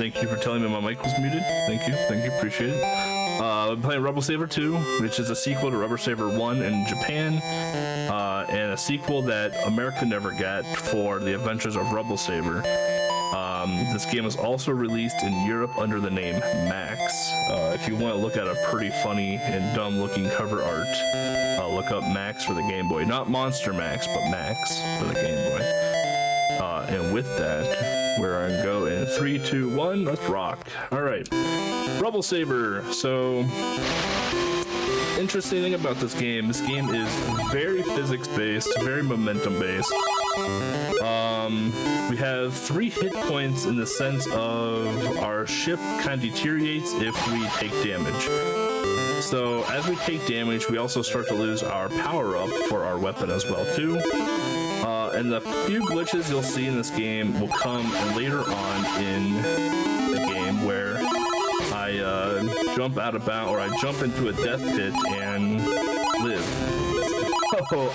Thank you for telling me my mic was muted. Thank you, appreciate it. I'm playing Rubble Saver II, which is a sequel to Rubble Saver I in Japan, and a sequel that America never got for the Adventures of Rubble Saver. This game was also released in Europe under the name Max. If you want to look at a pretty funny and dumb looking cover art, look up Max for the Game Boy. Not Monster Max, but Max for the Game Boy. And with that, we're going to go in 3, 2, 1, let's rock. Alright, Rubble Saver. So, interesting thing about this game is very physics-based, very momentum-based. We have 3 hit points in the sense of our ship kind of deteriorates if we take damage. So as we take damage, we also start to lose our power-up for our weapon as well too. And the few glitches you'll see in this game will come later on in the game where I jump out of bounds, or I jump into a death pit and live. So,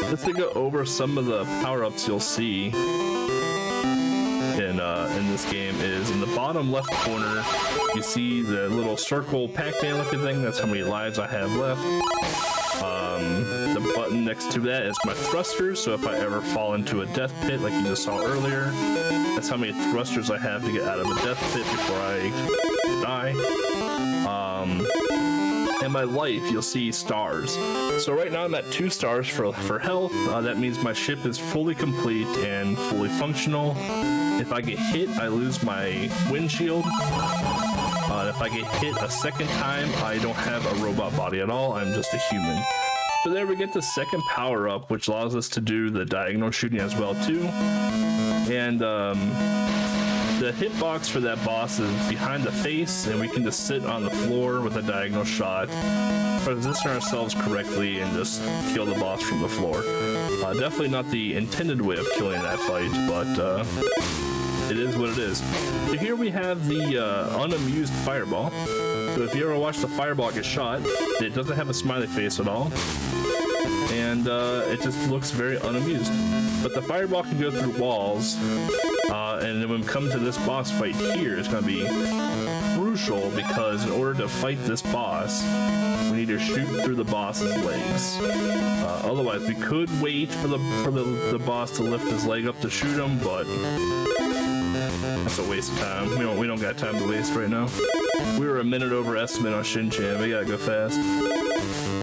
just to go over some of the power-ups you'll see in this game is in the bottom left corner, you see the little circle Pac-Man looking thing. That's how many lives I have left. The button next to that is my thrusters, so if I ever fall into a death pit like you just saw earlier, that's how many thrusters I have to get out of a death pit before I die. And my life, you'll see stars. So right now I'm at 2 stars for health. That means my ship is fully complete and fully functional. If I get hit, I lose my windshield. If I get hit a second time, I don't have a robot body at all. I'm just a human. So there we get the second power up, which allows us to do the diagonal shooting as well too. And the hitbox for that boss is behind the face, and we can just sit on the floor with a diagonal shot, position ourselves correctly, and just kill the boss from the floor. Definitely not the intended way of killing that fight, but it is what it is. So here we have the unamused fireball. So if you ever watch the fireball get shot, it doesn't have a smiley face at all, and it just looks very unamused. But the fireball can go through walls, and then when we come to this boss fight here, it's going to be crucial because in order to fight this boss, we need to shoot through the boss's legs. Otherwise, we could wait for the boss to lift his leg up to shoot him, but that's a waste of time. We don't got time to waste right now. We were a minute over estimate on Shin-Chan. We gotta go fast.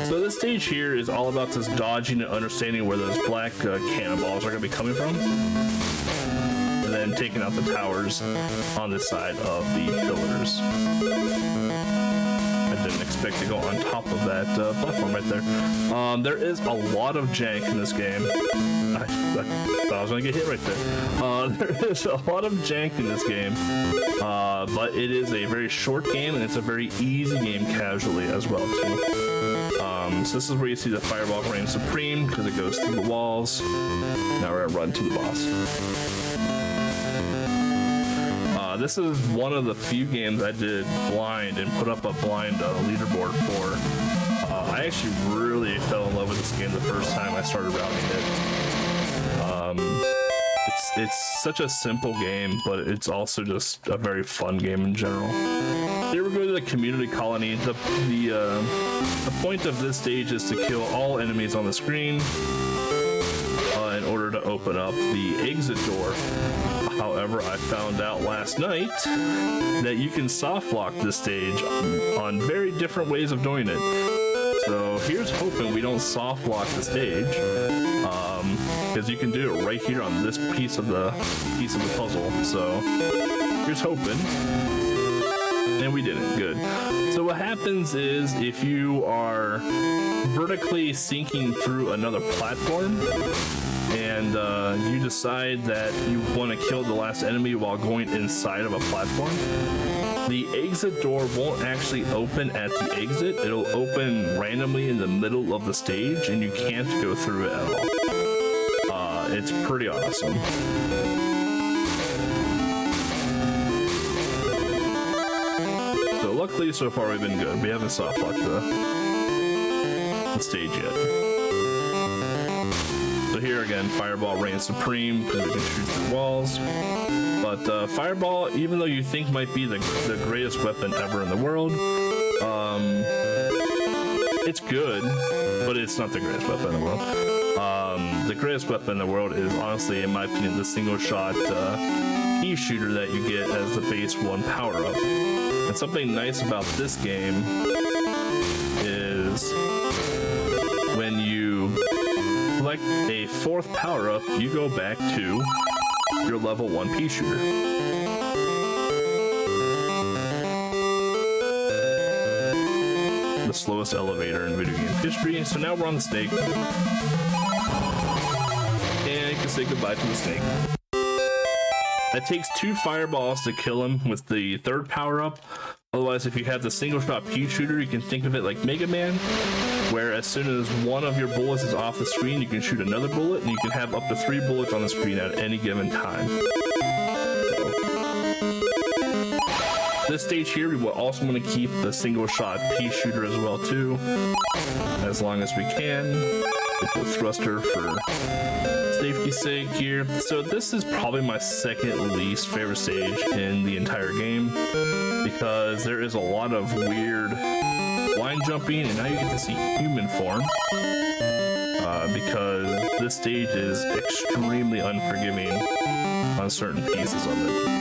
So this stage here is all about just dodging and understanding where those black cannonballs are gonna be coming from, and then taking out the towers on this side of the pillars. I didn't expect to go on top of that platform right there. There is a lot of jank in this game. I thought I was gonna get hit right there. There is a lot of jank in this game, but it is a very short game, and it's a very easy game casually as well too. So this is where you see the fireball reign supreme because it goes through the walls. Now we're gonna run to the boss. This is one of the few games I did blind and put up a blind leaderboard for. I actually really fell in love with this game the first time I started routing it. It's such a simple game, but it's also just a very fun game in general. Here we go to the community colony. The point of this stage is to kill all enemies on the screen in order to open up the exit door. However, I found out last night that you can soft lock this stage on very different ways of doing it. So here's hoping we don't soft lock the stage, because you can do it right here on this piece of the puzzle. So here's hoping, and we didn't. Good. So what happens is if you are vertically sinking through another platform, and you decide that you want to kill the last enemy while going inside of a platform, the exit door won't actually open at the exit. It'll open randomly in the middle of the stage, and you can't go through it at all. It's pretty awesome. So luckily, so far we've been good. We haven't soft locked the stage yet. So here again, Fireball reigns supreme because we can shoot through walls. But Fireball, even though you think might be the greatest weapon ever in the world, it's good, but it's not the greatest weapon in the world. The greatest weapon in the world is honestly, in my opinion, the single shot pea shooter that you get as the base 1 power up. And something nice about this game is when you collect a 4th power up, you go back to your level 1 pea shooter. The slowest elevator in video game history. So now we're on the snake. And you can say goodbye to the snake. It takes 2 fireballs to kill him with the 3rd power up. Otherwise, if you have the single shot pea shooter, you can think of it like Mega Man, where as soon as one of your bullets is off the screen, you can shoot another bullet, and you can have up to 3 bullets on the screen at any given time. This stage here, we will also want to keep the single shot pea shooter as well too, as long as we can. Get the thruster for safety's sake here. So this is probably my 2nd least favorite stage in the entire game, because there is a lot of weird line jumping, and now you get to see human form, because this stage is extremely unforgiving on certain pieces of it.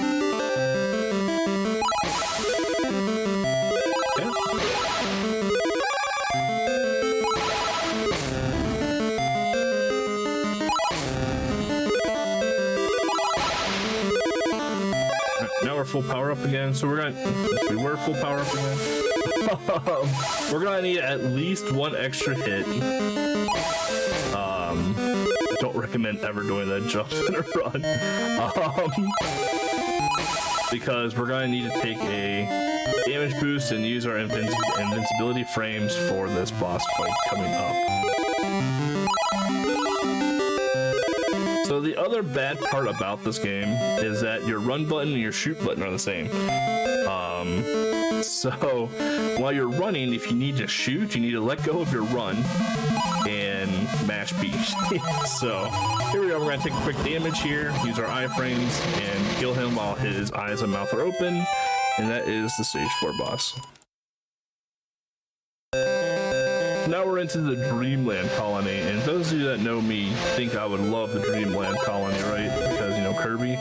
Full power up again, so we were full power up again. We're gonna need at least 1 extra hit. Don't recommend ever doing that jump in a run, because we're gonna need to take a damage boost and use our invincibility frames for this boss fight coming up. So the other bad part about this game is that your run button and your shoot button are the same. So while you're running, if you need to shoot, you need to let go of your run and mash B. So here we go, we're gonna take a quick damage here, use our iframes, and kill him while his eyes and mouth are open, and that is the stage 4 boss. Now we're into the Dreamland Colony, and those of you that know me think I would love the Dreamland Colony, right? Because, you know, Kirby.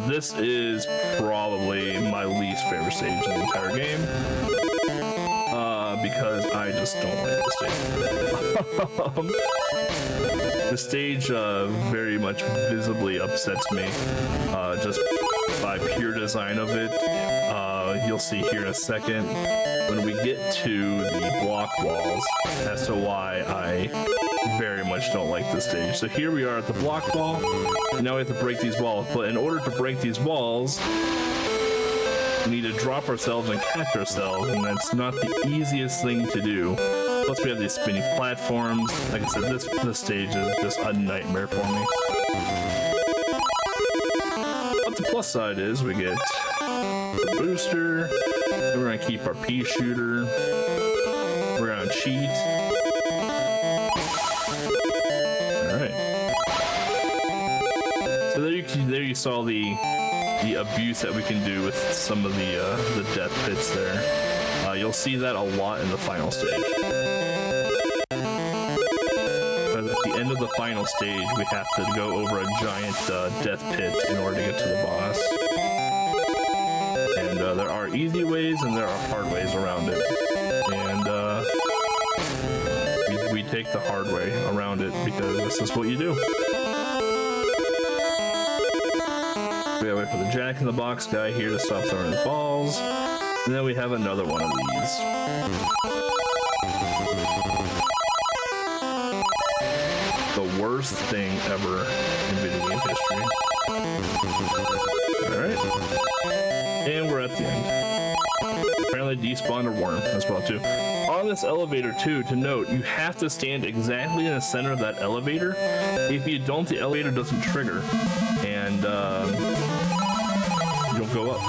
This is probably my least favorite stage in the entire game, because I just don't like the stage. The stage very much visibly upsets me, just by pure design of it. You'll see here in a second when we get to the block walls as to why I very much don't like this stage. So here we are at the block wall, and now we have to break these walls. But in order to break these walls, we need to drop ourselves and catch ourselves, and that's not the easiest thing to do. Plus we have these spinning platforms. Like I said, this stage is just a nightmare for me. But the plus side is we get the booster, and we're gonna keep our pea shooter, we're gonna cheat. Alright. So there you saw the abuse that we can do with some of the death pits there. You'll see that a lot in the final stage. At the end of the final stage, we have to go over a giant death pit in order to get to the boss. And there are easy ways and there are hard ways around it. And we take the hard way around it because this is what you do. We gotta wait for the Jack-in-the-Box guy here to stop throwing his balls. And then we have another one of these. The worst thing ever in video game history. Alright. And we're at the end. Apparently despawned a worm as well too. On this elevator too, to note, you have to stand exactly in the center of that elevator. If you don't, the elevator doesn't trigger. And you don't go up.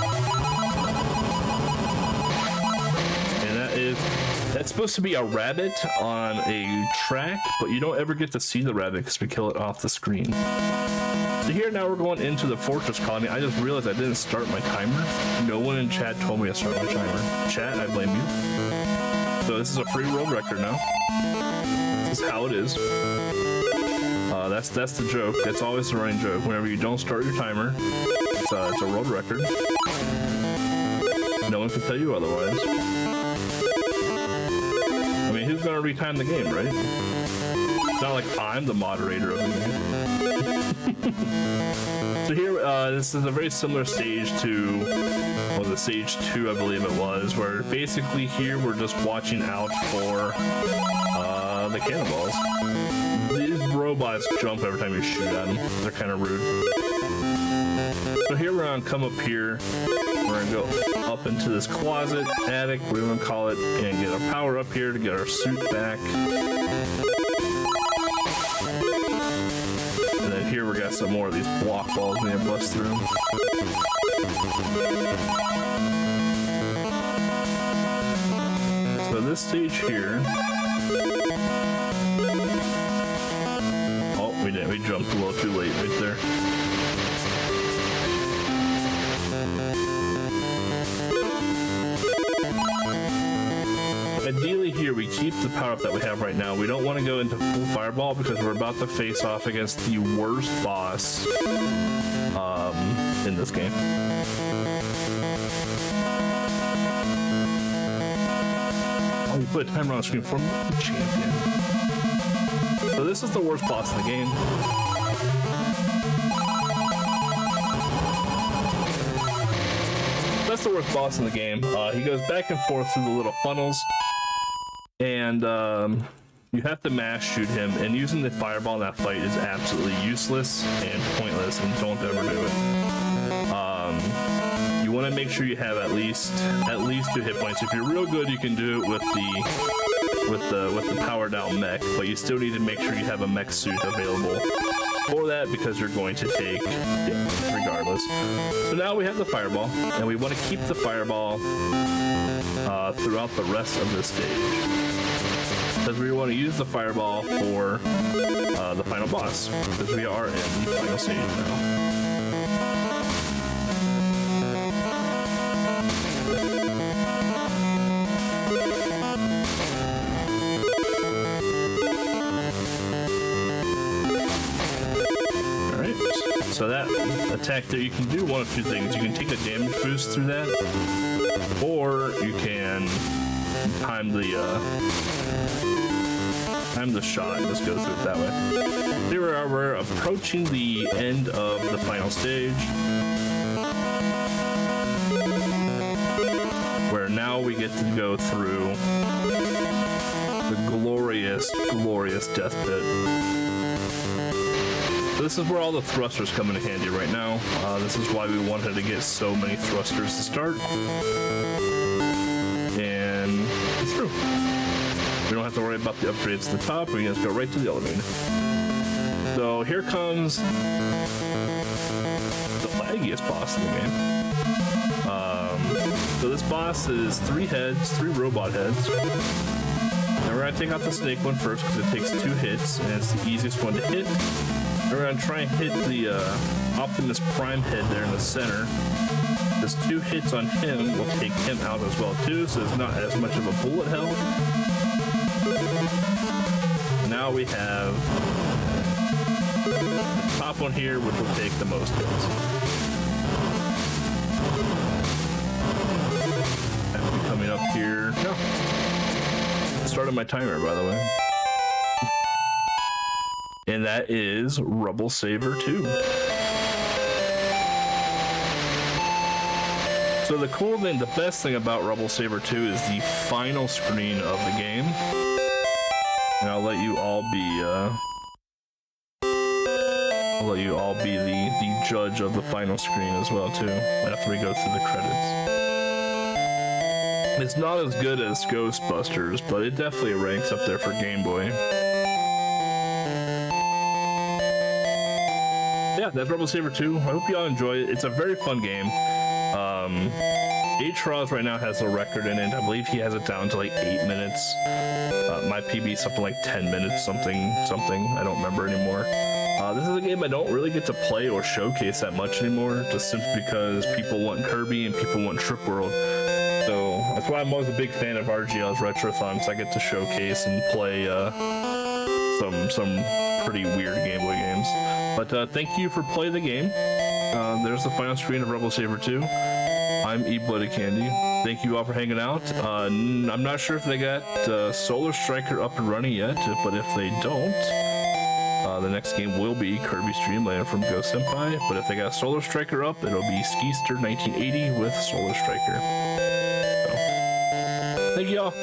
And that is that's supposed to be a rabbit on a track, but you don't ever get to see the rabbit because we kill it off the screen. So here now we're going into the fortress colony. I just realized I didn't start my timer. No one in chat told me to start my timer. Chat, I blame you. So this is a free world record now. This is how it is. That's the joke. That's always the running joke. Whenever you don't start your timer, it's a world record. No one can tell you otherwise. I mean, who's gonna retime the game, right? It's not like I'm the moderator of the game. So here, this is a very similar stage to, well, the stage 2, I believe it was, where basically here we're just watching out for the cannonballs. These robots jump every time you shoot at them. They're kind of rude. So here we're gonna come up here. We're gonna go up into this closet, attic, whatever you want to call it, and get our power up here to get our suit back. And then here we got some more of these block balls we need to bust through. So this stage here. Oh, we didn't. We jumped a little too late right there. Ideally here we keep the power up that we have right now. We don't want to go into full fireball because we're about to face off against the worst boss in this game. Oh, you put a timer on the screen for me, champion. So this is the worst boss in the game. That's the worst boss in the game. He goes back and forth through the little funnels, and you have to mash shoot him, and using the fireball in that fight is absolutely useless and pointless, and don't ever do it. You want to make sure you have at least 2 hit points. If you're real good, you can do it with the powered out mech, but you still need to make sure you have a mech suit available for that because you're going to take damage regardless. So now we have the fireball, and we want to keep the fireball throughout the rest of this stage, because we want to use the fireball for the final boss, because we are in the final stage now. So that attack there, you can do one of 2 things. You can take a damage boost through that, or you can time the shot and just go through it that way. Here we are, we're approaching the end of the final stage, where now we get to go through the glorious, glorious death pit. This is where all the thrusters come in handy right now. This is why we wanted to get so many thrusters to start. And it's through. We don't have to worry about the upgrades to the top. We can just go right to the elevator. So here comes the laggiest boss in the game. So this boss is 3 heads, 3 robot heads. And we're going to take out the snake one first because it takes 2 hits, and it's the easiest one to hit. We're going to try and hit the Optimus Prime head there in the center. Just 2 hits on him will take him out as well too, so it's not as much of a bullet hell. Now we have the top one here, which will take the most hits. And coming up here. No. Started my timer, by the way. And that is Rubble Saver II. So the cool thing, the best thing about Rubble Saver II is the final screen of the game. And I'll let you all be the judge of the final screen as well too, after we go through the credits. It's not as good as Ghostbusters, but it definitely ranks up there for Game Boy. Yeah, that's Rubble Saver II. I hope you all enjoy it. It's a very fun game. Trials right now has the record in it. I believe he has it down to like 8 minutes. My PB is something like 10 minutes, something. I don't remember anymore. This is a game I don't really get to play or showcase that much anymore, just simply because people want Kirby and people want Trip World. So that's why I'm always a big fan of RGL's Retrothon, because I get to showcase and play some pretty weird Game Boy games. But thank you for playing the game. There's the final screen of Rubble Saver II. I'm ebloodycandy. Thank you all for hanging out. I'm not sure if they got Solar Striker up and running yet, but if they don't, the next game will be Kirby's Dream Land from Ghost Senpai. But if they got Solar Striker up, it'll be Skister 1980 with Solar Striker. So, thank you all.